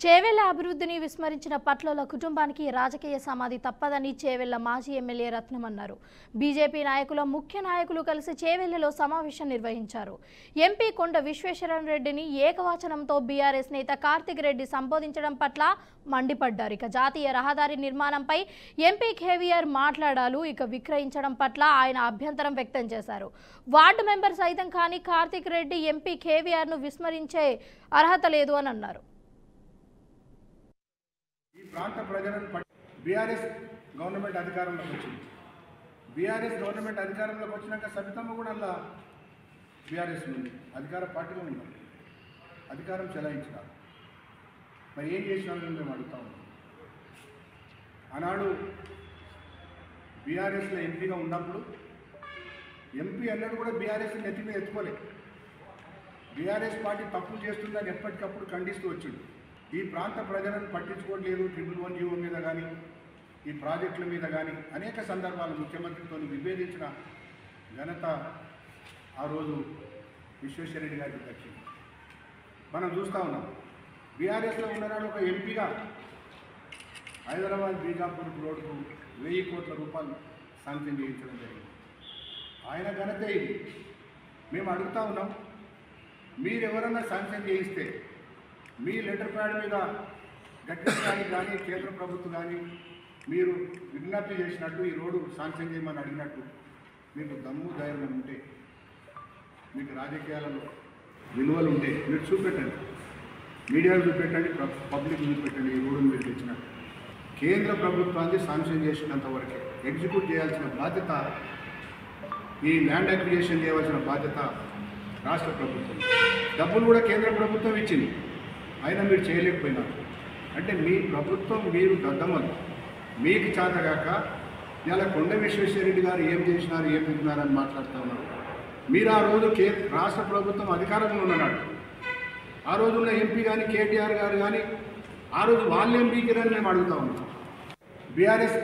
చేవెళ్ల అభివృద్ధిని విస్మరించిన పట్లల కుటుంబానికి రాజకీయ సమాధి తప్పదని చేవెళ్ల మాజీ ఎమ్మెల్యే రత్నం అన్నారు. బీజేపీ నాయకుల ముఖ్య నాయకులు కలిసి చేవెళ్లలో సమావేశం నిర్వహించారు. ఎంపీ కొండ విశ్వేశ్వరరెడ్డిని ఏకవచనంతో బీఆర్ఎస్ నేత కార్తిక్ రెడ్డి సంబోధించడం పట్ల మండిపడ్డారు. ఇక జాతీయ రహదారి నిర్మాణంపై ఎంపీ కేవీఆర్ మాట్లాడాలు విక్రయించడం పట్ల ఆయన అభ్యంతరం వ్యక్తం చేశారు. వార్డు మెంబర్ సైతం కానీ కార్తిక్ రెడ్డి ఎంపీ కేవీఆర్ ను విస్మరించే అర్హత లేదు అని అన్నారు. ఈ ప్రాంత ప్రజలను బీఆర్ఎస్ గవర్నమెంట్ అధికారంలోకి వచ్చింది. బీఆర్ఎస్ గవర్నమెంట్ అధికారంలోకి వచ్చినాక సబితమ్మ కూడా అలా బీఆర్ఎస్ నుండి అధికార పార్టీలో ఉన్నారు, అధికారం చెలాయించినారు. మరి ఏం చేసినారని మేము అడుగుతా ఉన్నాం. ఆనాడు బీఆర్ఎస్లో ఎంపీగా ఉన్నప్పుడు ఎంపీ అన్నట్టు కూడా బీఆర్ఎస్ నెత్తి మీద ఎత్తుకోలేదు. బీఆర్ఎస్ పార్టీ తప్పులు చేస్తుందని ఎప్పటికప్పుడు ఖండిస్తూ వచ్చింది. ఈ ప్రాంత ప్రజలను పట్టించుకోవట్లేదు. 111 జీవో మీద కానీ ఈ ప్రాజెక్టుల మీద కానీ అనేక సందర్భాలు ముఖ్యమంత్రితో విభేదించిన ఘనత ఆ రోజు విశ్వేశ్వరరెడ్డి గారికి దక్కింది. మనం చూస్తూ ఉన్నాం. బీఆర్ఎస్లో ఉన్ననాడు ఒక ఎంపీగా హైదరాబాద్ బీజాపూర్ రోడ్డుకు 1000 కోట్ల రూపాయలు శాంక్షన్ చేయించడం జరిగింది. ఆయన ఘనతే ఇది. మేము అడుగుతూ ఉన్నాం, మీరెవరన్నా శాంక్షన్ చేయిస్తే మీ లెటర్ ప్యాడ్ మీద గట్టిసారి కానీ కేంద్ర ప్రభుత్వం కానీ మీరు విజ్ఞప్తి చేసినట్టు ఈ రోడ్డు శాంక్షన్ చేయమని అడిగినట్టు మీకు దమ్ము ధైర్యం ఉంటే, మీకు రాజకీయాలలో విలువలు ఉంటే మీరు చూపెట్టండి, మీడియాకు చూపెట్టండి, పబ్లిక్ చూపెట్టండి. ఈ రోడ్డును మీరు తెచ్చినట్టు కేంద్ర ప్రభుత్వాన్ని శాంక్షన్ చేసినంత వరకే ఎగ్జిక్యూట్ చేయాల్సిన బాధ్యత, ఈ ల్యాండ్ అక్విజిషన్ చేయవలసిన బాధ్యత రాష్ట్ర ప్రభుత్వం. డబ్బులు కూడా కేంద్ర ప్రభుత్వం ఇచ్చింది, అయినా మీరు చేయలేకపోయినారు. అంటే మీ ప్రభుత్వం, మీరు దద్దమ్మలు, మీకు చేతగాక ఇలా కొండ విశ్వేశ్వరరెడ్డి గారు ఏం చేసినారు, ఏం తిన్నారని మాట్లాడుతూ ఉన్నారు. మీరు ఆ రోజు రాష్ట్ర ప్రభుత్వం అధికారంలో ఉన్నాడు. ఆ రోజున్న ఎంపీ కానీ కేటీఆర్ గారు కానీ ఆ రోజు వాళ్ళేం బీకిరని మేము అడుగుతా ఉన్నాం. బీఆర్ఎస్